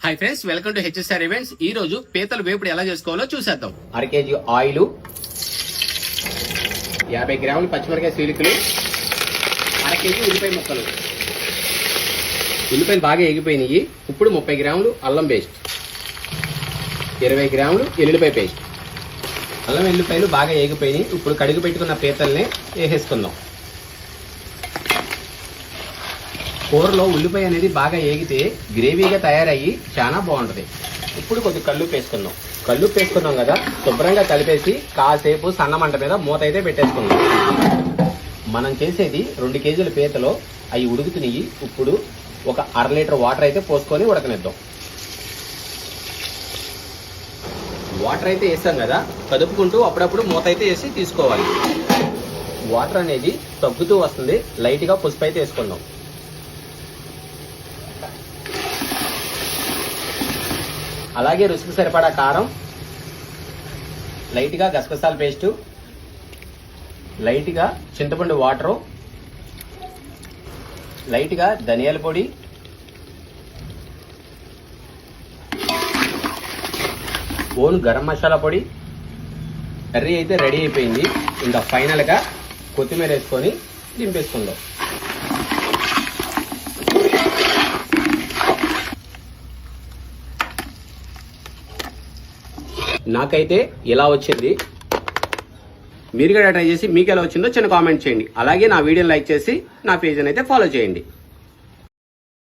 Hi friends, welcome to HSR events. ఈ రోజు పీతల వేపుడు ఎలా చేసుకోవాలో చూసేద్దాం. అర కేజీ ఆయిల్, 50 గ్రాములు పచ్చిమిరకాయ చీలికలు, అర కేజీ ఉల్లిపాయ ముక్కలు. ఉల్లిపాయలు బాగా ఎగిపోయినాయి. ఇప్పుడు 30 గ్రాములు అల్లం పేస్ట్, 20 గ్రాములు ఎల్లుల్లిపాయ పేస్ట్. అల్లం ఎల్లుల్లిపాయలు బాగా ఎగిపోయినాయి. ఇప్పుడు కడిగి పెట్టుకున్న పీతల్ని వేసేసుకుందాం. కూరలో ఉల్లిపాయ అనేది బాగా ఏగితే గ్రేవీగా తయారయ్యి చాలా బాగుంటుంది. ఇప్పుడు కొద్దిగా కల్లుప్పు వేసుకుందాం. కల్లుప్పు వేసుకున్నాం కదా, శుభ్రంగా కలిపేసి కాసేపు సన్న మంట మీద మూత అయితే పెట్టేసుకుందాం. మనం చేసేది 2 కేజీల పీతలో అవి ఉడుకుతున్నాయి. ఇప్పుడు ఒక 1/2 లీటర్ వాటర్ అయితే పోసుకొని ఉడకనిద్దాం. వాటర్ అయితే వేసాం కదా, కదుపుకుంటూ అప్పుడప్పుడు మూత అయితే వేసి తీసుకోవాలి. వాటర్ అనేది తగ్గుతూ వస్తుంది. లైట్గా పసుపు అయితే వేసుకుందాం. అలాగే రుచికి సరిపడా కారం, లైట్గా గసగసాల పేస్టు, లైట్గా చింతపండు వాటరు, లైట్గా ధనియాల పొడి, ఓన్ గరం మసాలా పొడి. కర్రీ అయితే రెడీ అయిపోయింది. ఇంకా ఫైనల్గా కొత్తిమీర వేసుకొని దింపేసుకుందాం. నాకైతే ఇలా వచ్చింది. మీరు కూడా ట్రై చేసి మీకు ఎలా వచ్చిందో చిన్న కామెంట్ చేయండి. అలాగే నా వీడియోని లైక్ చేసి నా పేజ్ని అయితే ఫాలో చేయండి.